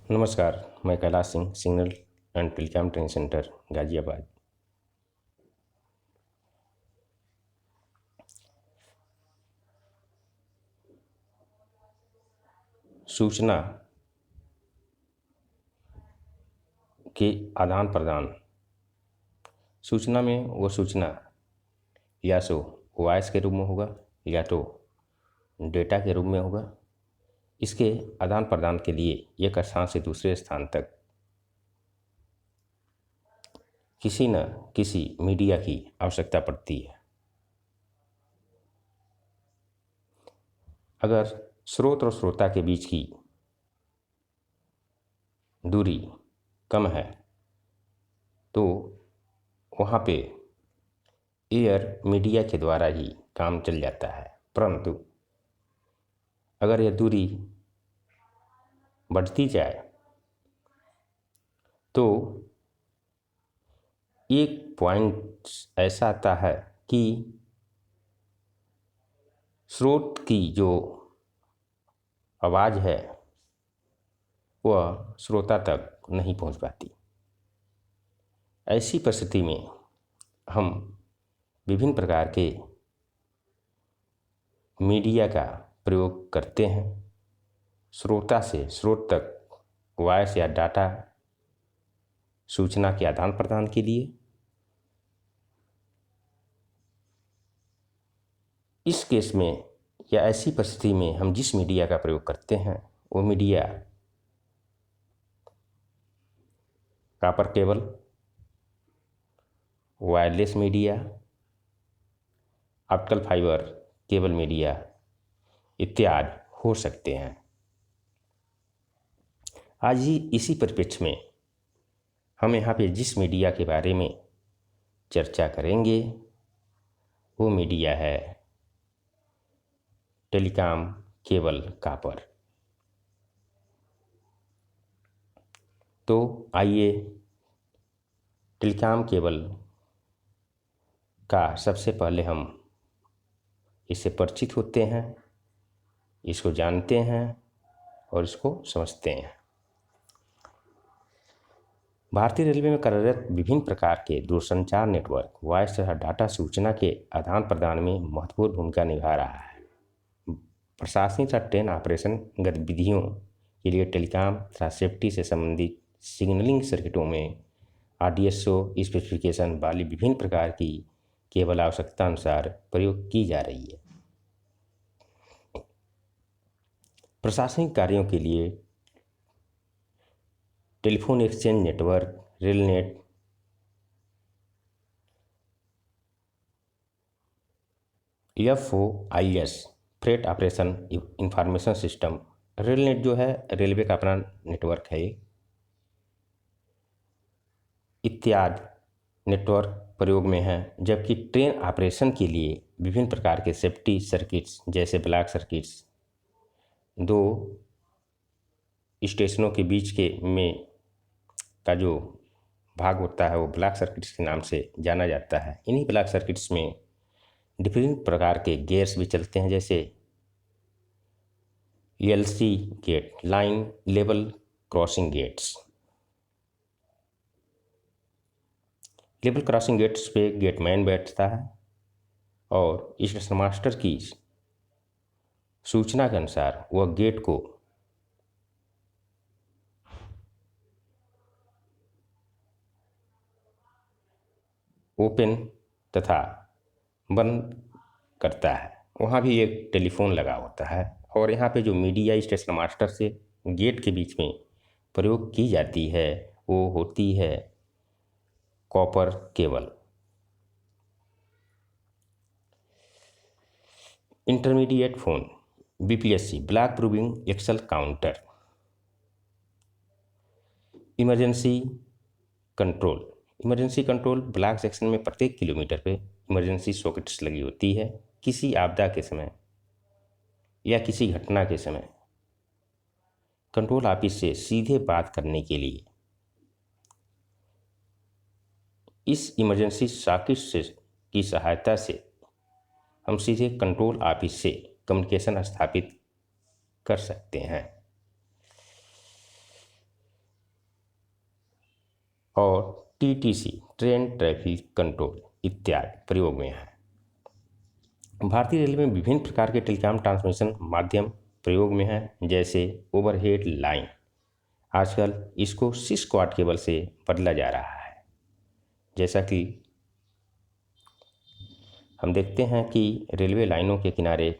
नमस्कार। मैं Kailash Singh, signal and telecom training centre Ghaziabad. सूचना के आदान प्रदान। सूचना में वो सूचना या तो वॉइस के रूप में होगा या तो डेटा के रूप में होगा। इसके आदान प्रदान के लिए एक स्थान से दूसरे स्थान तक किसी न किसी मीडिया की आवश्यकता पड़ती है। अगर स्रोत और श्रोता के बीच की दूरी कम है तो वहाँ पे एयर मीडिया के द्वारा ही काम चल जाता है, परंतु अगर यह दूरी बढ़ती जाए तो एक पॉइंट ऐसा आता है कि स्रोत की जो आवाज़ है वह श्रोता तक नहीं पहुंच पाती। ऐसी परिस्थिति में हम विभिन्न प्रकार के मीडिया का प्रयोग करते हैं श्रोता से स्रोत तक वॉइस या डाटा सूचना के आदान प्रदान के लिए। इस केस में या ऐसी परिस्थिति में हम जिस मीडिया का प्रयोग करते हैं वो media copper cable, wireless media, optical fibre cable media इत्यादि हो सकते हैं। आज ही इसी परिप्रेक्ष्य में हम यहाँ पे जिस मीडिया के बारे में चर्चा करेंगे वो मीडिया है टेलीकॉम केबल कॉपर। तो आइए टेलीकॉम केबल का सबसे पहले हम इससे परिचित होते हैं, इसको जानते हैं और इसको समझते हैं। भारतीय रेलवे में कार्यरत विभिन्न प्रकार के दूरसंचार नेटवर्क वॉइस तथा डाटा सूचना के आदान प्रदान में महत्वपूर्ण भूमिका निभा रहा है। प्रशासनिक तथा ट्रेन ऑपरेशन गतिविधियों के लिए टेलीकॉम तथा सेफ्टी से संबंधित सिग्नलिंग सर्किटों में आरडीएसओ स्पेसिफिकेशन वाली विभिन्न प्रकार की केबल आवश्यकता अनुसार प्रयोग की जा रही है। प्रशासनिक कार्यों के लिए telephone exchange network, railnet, FOIS freight operation information system. Railnet जो है रेलवे का अपना नेटवर्क है इत्यादि नेटवर्क प्रयोग में है। जबकि ट्रेन ऑपरेशन के लिए विभिन्न प्रकार के सेफ्टी सर्किट्स जैसे ब्लॉक सर्किट्स, दो स्टेशनों के बीच के में का जो भाग होता है वो ब्लॉक सर्किट्स के नाम से जाना जाता है। इन्हीं ब्लॉक सर्किट्स में डिफरेंट प्रकार के गियर्स भी चलते हैं जैसे LC gate, line level crossing gates. Level crossing gates पे गेटमैन बैठता है और स्टेशन मास्टर की सूचना के अनुसार वह गेट को ओपन तथा बंद करता है। वहाँ भी एक टेलीफोन लगा होता है और यहाँ पे जो मीडिया स्टेशन मास्टर से गेट के बीच में प्रयोग की जाती है वो होती है copper cable. Intermediate phone BPSC block proving axle counter. Emergency control block section में प्रत्येक किलोमीटर पे इमरजेंसी सॉकेट्स लगी होती है। किसी आपदा के समय या किसी घटना के समय कंट्रोल ऑफिस से सीधे बात करने के लिए इस इमरजेंसी सॉकेट से की सहायता से हम सीधे कंट्रोल ऑफिस से कम्युनिकेशन स्थापित कर सकते हैं। और TTC ट्रेन ट्रैफिक कंट्रोल इत्यादि प्रयोग में है। भारतीय रेलवे में विभिन्न प्रकार के टेलीकॉम ट्रांसमिशन माध्यम प्रयोग में है, जैसे ओवरहेड लाइन। आजकल इसको 6 क्वाड केबल से बदला जा रहा है। जैसा कि हम देखते हैं कि रेलवे लाइनों के किनारे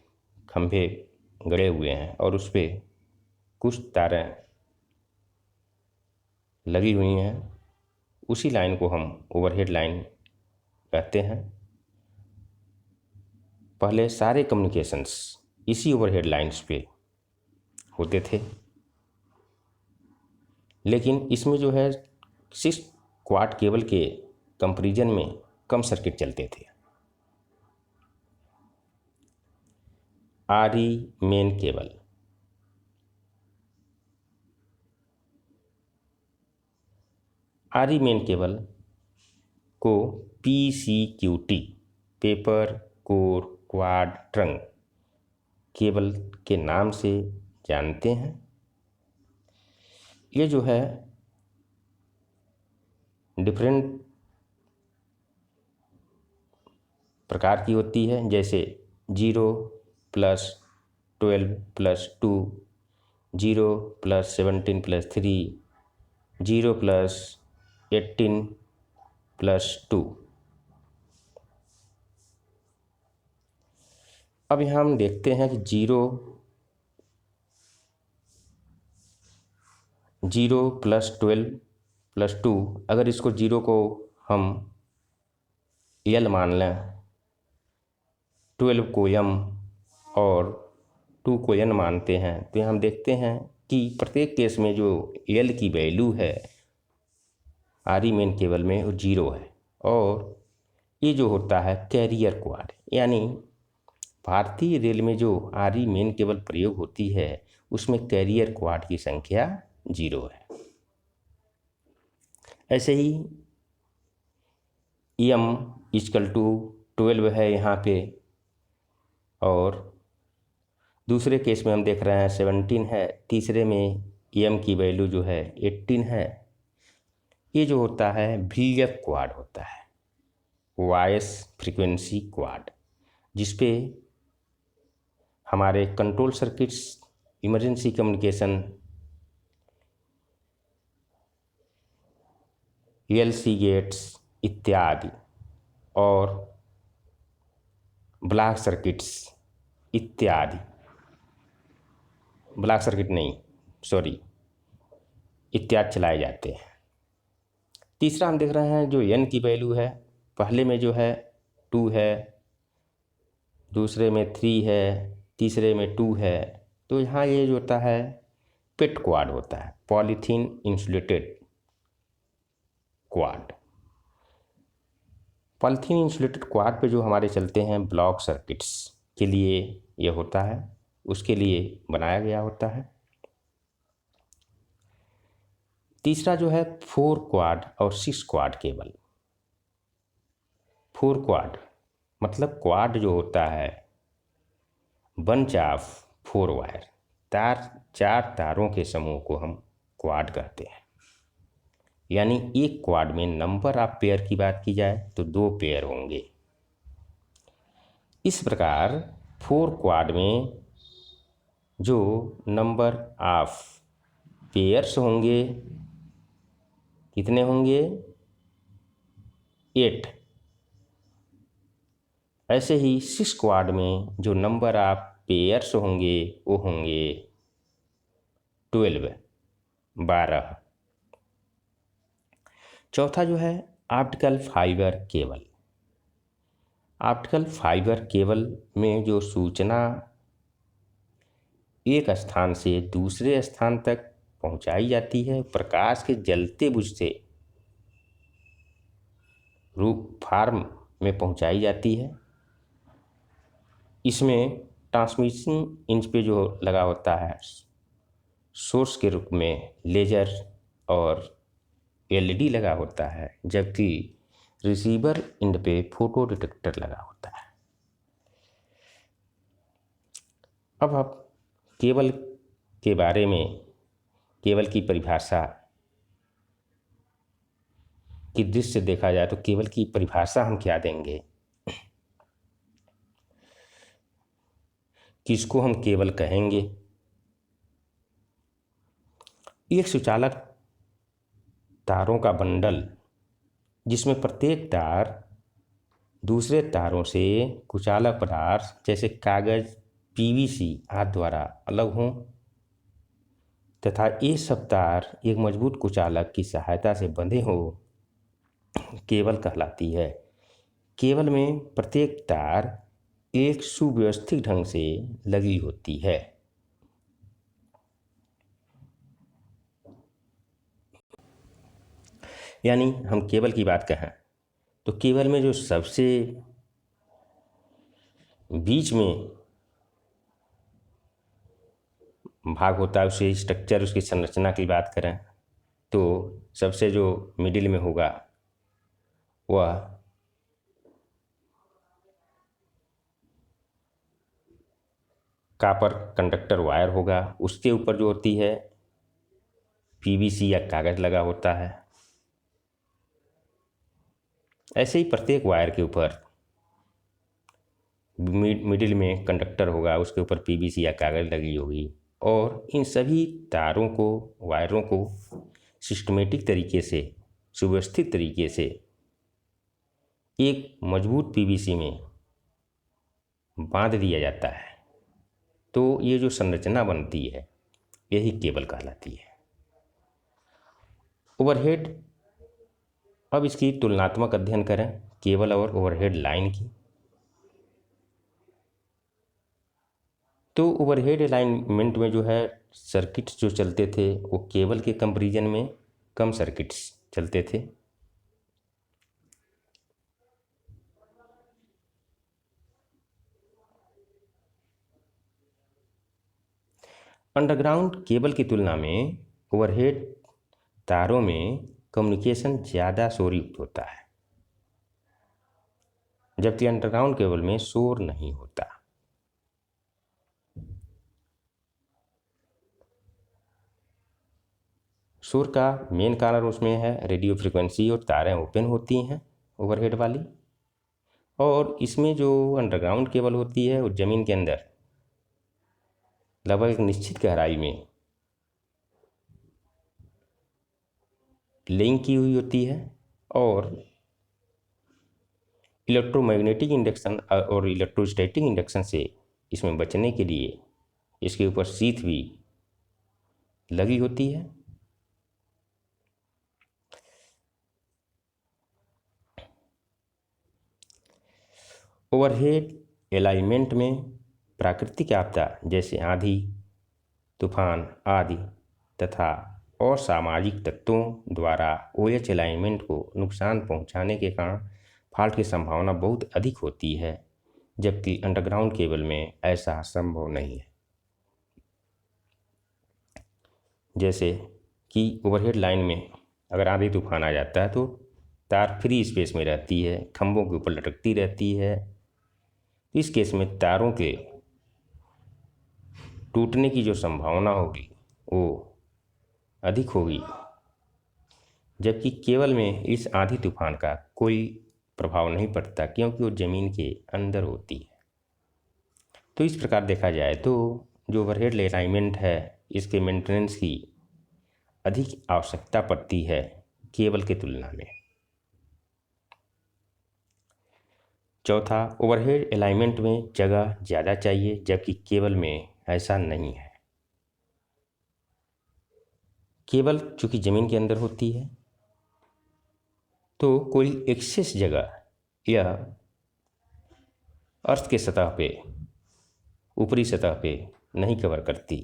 खंभे गड़े हुए हैं और उस पर कुछ तारें लगी हुई हैं। उसी लाइन को हम ओवरहेड लाइन कहते हैं। पहले सारे कम्युनिकेशंस इसी ओवरहेड लाइंस पे होते थे, लेकिन इसमें जो है 6 क्वाड केबल के कंपैरिजन में कम सर्किट चलते थे। आरई main cable, RE main cable को PCQT paper core quad trunk cable के नाम से जानते हैं। ये जो है डिफरेंट प्रकार की होती है, जैसे 0+12+2, 0+17+3, 0+18+2। अब यहाँ हम देखते हैं कि 0+12+2, अगर इसको 0 को हम L मान लें, 12 को M और 2 को N मानते हैं, तो हम देखते हैं कि प्रत्येक केस में जो L की वैल्यू है आरई मेन केबल में वो 0 है। और ये जो होता है कैरियर क्वाड, यानी भारतीय रेल में जो आरई मेन केबल प्रयोग होती है उसमें कैरियर क्वाड की संख्या 0 है। ऐसे ही M=12 है यहाँ पे, और दूसरे केस में हम देख रहे हैं 17 है, तीसरे में M की वैल्यू जो है 18 है। ये जो होता है VF क्वाड होता है, वॉइस फ्रीक्वेंसी क्वाड, जिसपे हमारे control circuits, emergency communication, LC gates इत्यादि और ब्लॉक सर्किट्स इत्यादि, ब्लॉक सर्किट नहीं सॉरी इत्यादि चलाए जाते हैं। तीसरा हम देख रहे हैं जो N की वैल्यू है, पहले में जो है 2 है, दूसरे में 3 है, तीसरे में 2 है। तो यहाँ ये जो होता है पेट क्वाड होता है, polythene insulated quad. Polythene insulated quad पे जो हमारे चलते हैं ब्लॉक सर्किट्स के लिए ये होता है, उसके लिए बनाया गया होता है। तीसरा जो है 4 क्वाड और 6 क्वाड केबल। 4 क्वाड मतलब क्वाड जो होता है बंच ऑफ 4 वायर, 4 तारों के समूह को हम क्वाड कहते हैं। यानी एक क्वाड में नंबर ऑफ पेयर की बात की जाए तो 2 पेयर होंगे। इस प्रकार 4 क्वाड में जो नंबर ऑफ पेयर्स होंगे कितने होंगे? 8। ऐसे ही 6 क्वाड में जो नंबर ऑफ पेयर्स होंगे वो होंगे 12। चौथा जो है optical fibre cable. Optical fibre cable में जो सूचना एक स्थान से दूसरे स्थान तक पहुंचाई जाती है, प्रकाश के जलते बुझते रूप फॉर्म में पहुंचाई जाती है। इसमें ट्रांसमिशन इंच पे जो लगा होता है सोर्स के रूप में लेजर और LED लगा होता है, जबकि रिसीवर इंड पे फोटो डिटेक्टर लगा होता है। अब आप केबल के बारे में, केबल की परिभाषा की दृष्टि से देखा जाए तो केबल की परिभाषा हम क्या देंगे, किसको हम केबल कहेंगे। एक सुचालक तारों का बंडल जिसमें प्रत्येक तार दूसरे तारों से कुचालक पदार्थ जैसे कागज, पीवीसी आदि द्वारा अलग हों तथा ये सब तार एक मजबूत कुचालक की सहायता से बंधे हों, केबल कहलाती है। केबल में प्रत्येक तार एक सुव्यवस्थित ढंग से लगी होती है। यानी हम केबल की बात कहें तो केबल में जो सबसे बीच में भाग होता है, उसे स्ट्रक्चर, उसकी संरचना की बात करें तो सबसे जो मिडिल में होगा वह कॉपर कंडक्टर वायर होगा। उसके ऊपर जो होती है पीवीसी या कागज लगा होता है। ऐसे ही प्रत्येक वायर के ऊपर मिडिल में कंडक्टर होगा, उसके ऊपर पीवीसी या कागज लगी होगी और इन सभी तारों को, वायरों को सिस्टमेटिक तरीके से, सुव्यवस्थित तरीके से एक मजबूत पीवीसी में बांध दिया जाता है। तो ये जो संरचना बनती है यही केबल कहलाती है। ओवरहेड, अब इसकी तुलनात्मक अध्ययन करें केबल और ओवरहेड लाइन की। तो ओवरहेड अलाइनमेंट में जो है सर्किट्स जो चलते थे वो केबल के कंपैरिजन में कम सर्किट्स चलते थे। अंडरग्राउंड केबल की तुलना में ओवरहेड तारों में कम्युनिकेशन ज़्यादा शोरयुक्त होता है, जबकि अंडरग्राउंड केबल में शोर नहीं होता। शोर का मेन कारण उसमें है रेडियो फ्रिक्वेंसी और तारें ओपन होती हैं ओवरहेड वाली, और इसमें जो अंडरग्राउंड केबल होती है वो ज़मीन के अंदर लगभग एक निश्चित गहराई में लिंक की हुई होती है और इलेक्ट्रोमैग्नेटिक इंडक्शन और इलेक्ट्रोस्टैटिक इंडक्शन से इसमें बचने के लिए इसके ऊपर शीथ भी लगी होती है। ओवरहेड अलाइनमेंट में प्राकृतिक आपदा जैसे आंधी, तूफान आदि तथा असामाजिक तत्वों द्वारा ओएच अलाइनमेंट को नुकसान पहुंचाने के कारण फॉल्ट की संभावना बहुत अधिक होती है, जबकि अंडरग्राउंड केबल में ऐसा संभव नहीं है। जैसे कि ओवरहेड लाइन में अगर आंधी तूफान आ जाता है तो तार फ्री स्पेस में रहती है, खंभों के ऊपर लटकती रहती है। इस केस में तारों के टूटने की जो संभावना होगी वो अधिक होगी, जबकि केबल में इस आंधी तूफान का कोई प्रभाव नहीं पड़ता क्योंकि वो ज़मीन के अंदर होती है। तो इस प्रकार देखा जाए तो जो ओवरहेड अलाइनमेंट है इसके मेंटेनेंस की अधिक आवश्यकता पड़ती है केबल की तुलना में। चौथा, ओवरहेड अलाइनमेंट में जगह ज़्यादा चाहिए जबकि केबल में ऐसा नहीं है। केबल चूँकि ज़मीन के अंदर होती है तो कोई एक्सेस जगह या अर्थ के सतह पे, ऊपरी सतह पे नहीं कवर करती,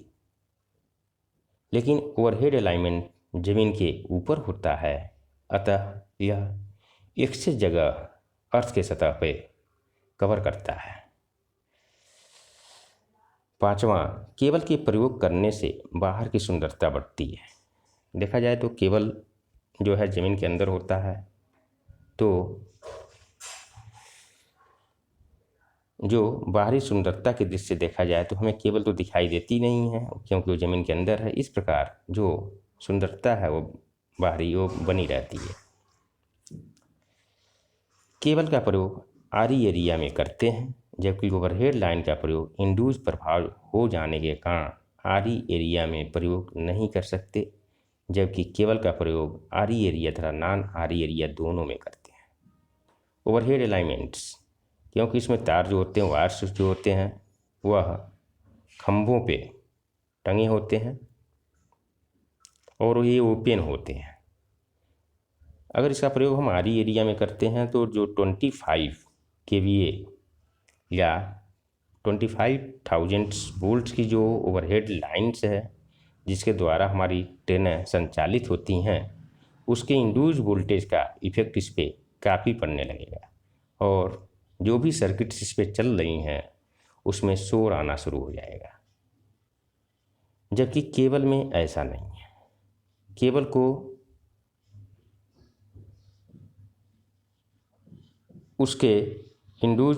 लेकिन ओवरहेड अलाइनमेंट ज़मीन के ऊपर होता है, अतः यह एक्सेस जगह अर्थ के सतह पे कवर करता है। पांचवा, केबल के प्रयोग करने से बाहर की सुंदरता बढ़ती है। देखा जाए तो केबल जो है ज़मीन के अंदर होता है तो जो बाहरी सुंदरता की दृष्टि से देखा जाए तो हमें केबल तो दिखाई देती नहीं है क्योंकि वो ज़मीन के अंदर है। इस प्रकार जो सुंदरता है वो बाहरी वो बनी रहती है। केबल का प्रयोग आरी एरिया में करते हैं, जबकि ओवरहेड लाइन का प्रयोग इंड्यूस प्रभाव हो जाने के कारण आरी एरिया में प्रयोग नहीं कर सकते, जबकि केबल का प्रयोग आरी एरिया तथा नॉन आरी एरिया दोनों में करते हैं। ओवरहेड अलाइनमेंट्स, क्योंकि इसमें तार जो होते हैं, वायर्स जो होते हैं, वह खंभों पे टंगे होते हैं और ये ओपन होते हैं। अगर इसका प्रयोग हम आरी एरिया में करते हैं तो जो 25 kVA या 25,000 वोल्ट्स की जो ओवरहेड लाइन्स है, जिसके द्वारा हमारी ट्रेनें संचालित होती हैं, उसके इंड्यूस वोल्टेज का इफेक्ट इस पर काफ़ी पड़ने लगेगा और जो भी सर्किट्स इस पर चल रही हैं उसमें शोर आना शुरू हो जाएगा। जबकि केबल में ऐसा नहीं है। केबल को उसके इंड्यूस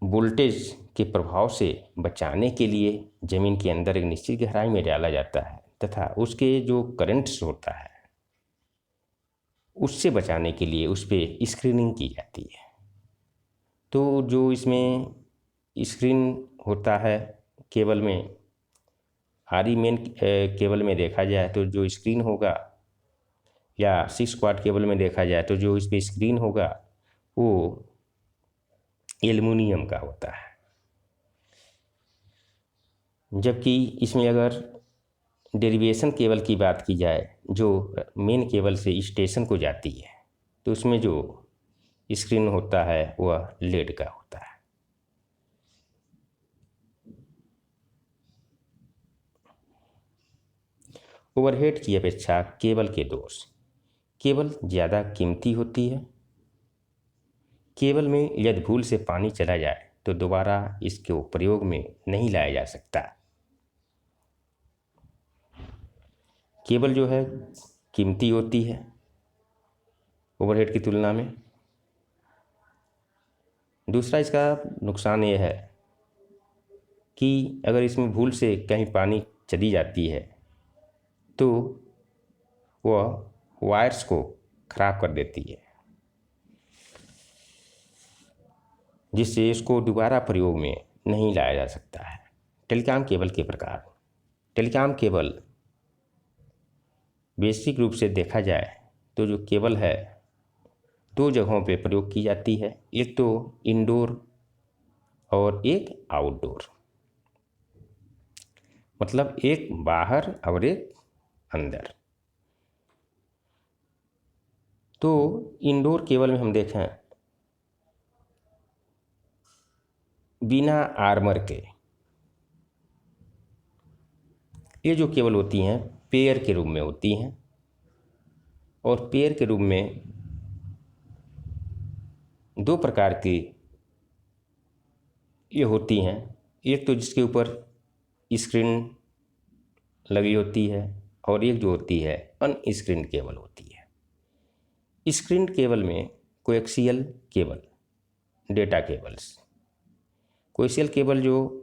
वोल्टेज के प्रभाव से बचाने के लिए ज़मीन के अंदर एक निश्चित गहराई में डाला जाता है तथा उसके जो करंट्स होता है उससे बचाने के लिए उस पर स्क्रीनिंग की जाती है। तो जो इसमें स्क्रीन होता है केबल में, आरी मेन केबल में देखा जाए तो जो स्क्रीन होगा, या 6 क्वाड केबल में देखा जाए तो जो इस पर स्क्रीन होगा वो एल्युमिनियम का होता है। जबकि इसमें अगर डेरिवेशन केबल की बात की जाए जो मेन केबल से स्टेशन को जाती है, तो उसमें जो स्क्रीन होता है वह लेड का होता है। ओवरहेड की अपेक्षा केबल के दोष। केबल ज़्यादा कीमती होती है। केबल में यदि भूल से पानी चला जाए तो दोबारा इसको प्रयोग में नहीं लाया जा सकता। केबल जो है कीमती होती है ओवरहेड की तुलना में। दूसरा इसका नुकसान ये है कि अगर इसमें भूल से कहीं पानी चली जाती है तो वह वायर्स को खराब कर देती है, जिससे इसको दोबारा प्रयोग में नहीं लाया जा सकता है। टेलीकॉम केबल के प्रकार। टेलीकॉम केबल बेसिक रूप से देखा जाए तो जो केबल है दो जगहों पे प्रयोग की जाती है, एक तो इंडोर और एक आउटडोर। मतलब एक बाहर और एक अंदर। तो इंडोर केबल में हम देखें बिना आर्मर के ये जो केबल होती हैं पेयर के रूप में होती हैं, और पेयर के रूप में दो प्रकार की ये होती हैं। एक तो जिसके ऊपर स्क्रीन लगी होती है और एक जो होती है अनस्क्रीन्ड केबल होती है। स्क्रीन्ड केबल में coaxial cable, data cables. Coaxial cable जो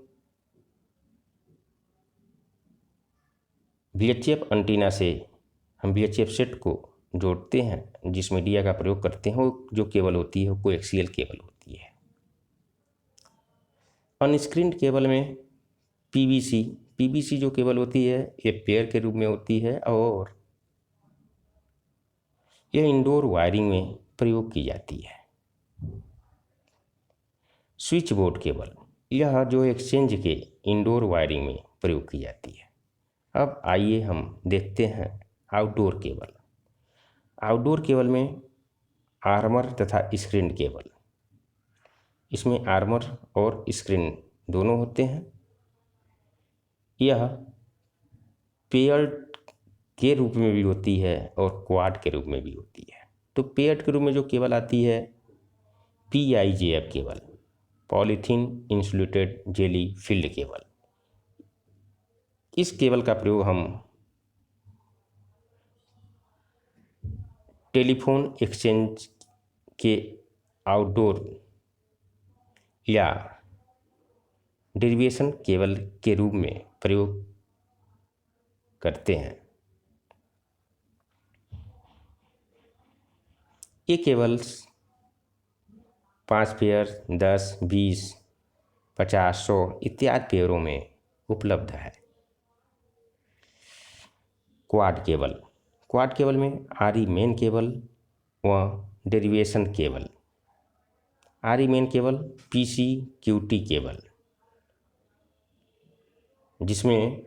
VHF एंटीना से हम VHF सेट को जोड़ते हैं, जिस मीडिया का प्रयोग करते हैं, वो जो केबल होती है वो कोएक्सियल केबल होती है। अनस्क्रीन्ड केबल में PVC जो केबल होती है ये पेयर के रूप में होती है और यह इंडोर वायरिंग में प्रयोग की जाती है। स्विच बोर्ड केबल, यह जो एक्सचेंज के इंडोर वायरिंग में प्रयोग की जाती है। अब आइए हम देखते हैं आउटडोर केबल। आउटडोर केबल में आर्मर तथा स्क्रीन केबल। इसमें आर्मर और स्क्रीन दोनों होते हैं। यह पेयर्ड के रूप में भी होती है और क्वाड के रूप में भी होती है। तो पेयर्ड के रूप में जो केबल आती है PIJF cable, polythene insulated jelly field cable. इस केबल का प्रयोग हम टेलीफोन एक्सचेंज के आउटडोर या डेरिवेशन केबल के रूप में प्रयोग करते हैं। ये केबल्स 5 पेयर, 10, 20, 50, 100 इत्यादि पेयरों में उपलब्ध है। Quad cable. क्वाड केबल में आरई मेन केबल व derivation cable. RE main cable PC QT cable, जिसमें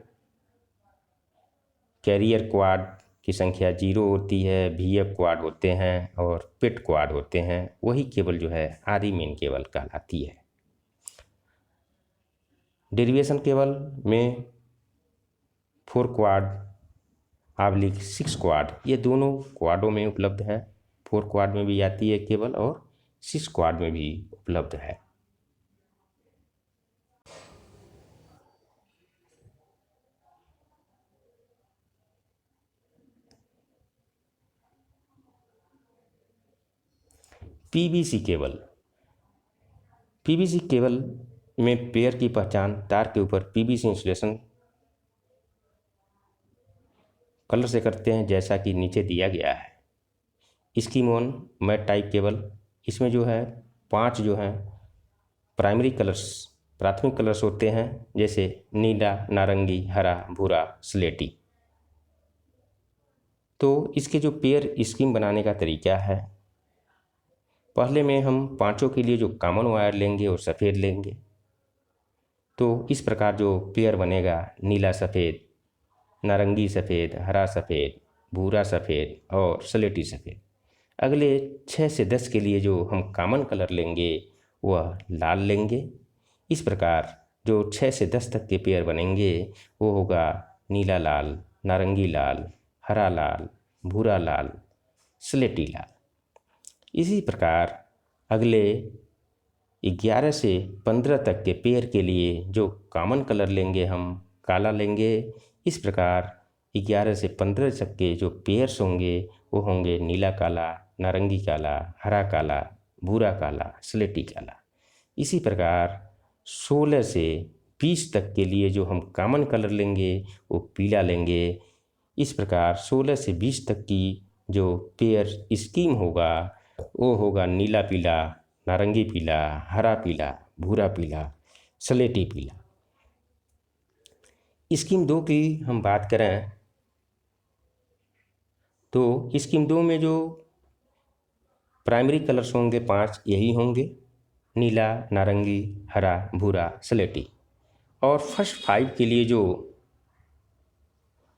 कैरियर क्वाड की संख्या 0 होती है, वीएफ क्वाड होते हैं और पिट क्वाड होते हैं, वही केबल जो है आरई मेन केबल कहलाती है। डेरिवेशन केबल में 4 क्वाड / 6 क्वाड, ये दोनों क्वाडों में उपलब्ध है। 4 क्वाड में भी आती है केबल और 6 क्वाड में भी उपलब्ध है। PVC cable. पीवीसी केबल में पेयर की पहचान तार के ऊपर पीवीसी इंसुलेशन कलर से करते हैं, जैसा कि नीचे दिया गया है। स्कीमोन मैट टाइप केबल, इसमें जो है 5 जो हैं प्राथमिक कलर्स होते हैं, जैसे नीला, नारंगी, हरा, भूरा, स्लेटी। तो इसके जो पेयर स्कीम बनाने का तरीका है, पहले में हम 5 के लिए जो कॉमन वायर लेंगे और सफ़ेद लेंगे। तो इस प्रकार जो पेयर बनेगा, नीला सफ़ेद, नारंगी सफ़ेद, हरा सफ़ेद, भूरा सफ़ेद और स्लेटी सफ़ेद। अगले 6 से 10 के लिए जो हम कॉमन कलर लेंगे वह लाल लेंगे। इस प्रकार जो 6 से 10 तक के पेयर बनेंगे वो होगा नीला लाल, नारंगी लाल, हरा लाल, भूरा लाल, स्लेटी लाल। इसी प्रकार अगले 11 से 15 तक के पेयर के लिए जो कॉमन कलर लेंगे हम काला लेंगे। इस प्रकार 11 से 15 तक के जो पेयर्स होंगे वो होंगे नीला काला, नारंगी काला, हरा काला, भूरा काला, स्लेटी काला। इसी प्रकार 16 से 20 तक के लिए जो हम कॉमन कलर लेंगे वो पीला लेंगे। इस प्रकार 16 से 20 तक की जो पेयर स्कीम होगा वो होगा नीला पीला, नारंगी पीला, हरा पीला, भूरा पीला, स्लेटी पीला। स्कीम 2 की हम बात करें तो स्कीम 2 में जो प्राइमरी कलर्स होंगे 5 यही होंगे, नीला, नारंगी, हरा, भूरा, स्लेटी। और फर्स्ट 5 के लिए जो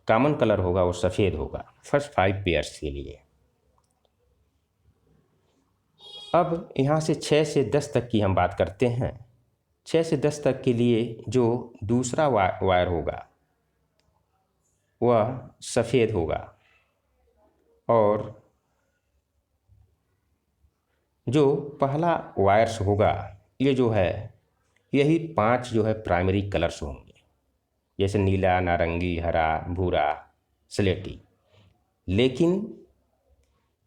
कॉमन कलर होगा वो सफ़ेद होगा, फर्स्ट 5 पेयर्स के लिए। अब यहाँ से 6 से 10 तक की हम बात करते हैं। 6 से 10 तक के लिए जो दूसरा वायर होगा वह सफ़ेद होगा और जो पहला वायर्स होगा ये जो है यही 5 जो है प्राइमरी कलर्स होंगे, जैसे नीला, नारंगी, हरा, भूरा, स्लेटी। लेकिन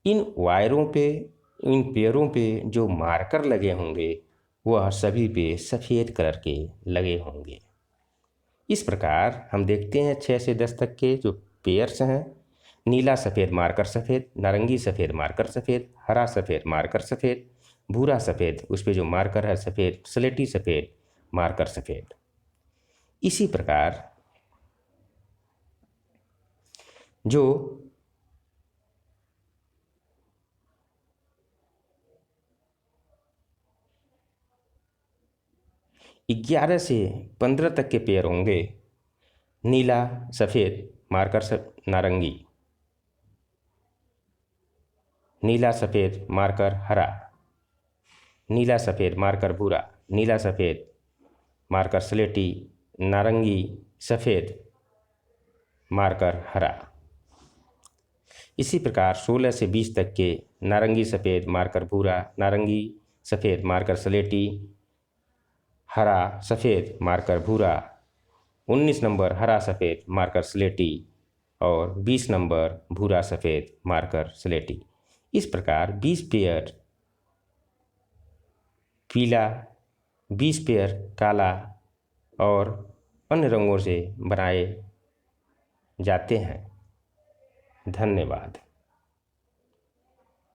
इन वायरों पे, इन पेयरों पे जो मार्कर लगे होंगे वह सभी पे सफ़ेद कलर के लगे होंगे। इस प्रकार हम देखते हैं 6 से 10 तक के जो पेयर्स हैं, नीला सफ़ेद मार्कर सफ़ेद, नारंगी सफ़ेद मार्कर सफ़ेद, हरा सफ़ेद मार्कर सफ़ेद, भूरा सफ़ेद उस पे जो मार्कर है सफ़ेद, स्लेटी सफ़ेद मार्कर सफ़ेद। इसी प्रकार जो 11 से 15 तक के पेयर होंगे, नीला सफ़ेद मार्कर नारंगी, नीला सफ़ेद मार्कर हरा, नीला सफ़ेद मार्कर भूरा, नीला सफ़ेद मार्कर स्लेटी, नारंगी सफ़ेद मार्कर हरा। इसी प्रकार 16 से 20 तक के नारंगी सफ़ेद मार्कर भूरा, नारंगी सफ़ेद मार्कर स्लेटी, हरा सफ़ेद मार्कर भूरा, 19 नंबर हरा सफ़ेद मार्कर स्लेटी और 20 नंबर भूरा सफ़ेद मार्कर स्लेटी। इस प्रकार 20 पेयर पीला, 20 पेयर काला और अन्य रंगों से बनाए जाते हैं। धन्यवाद।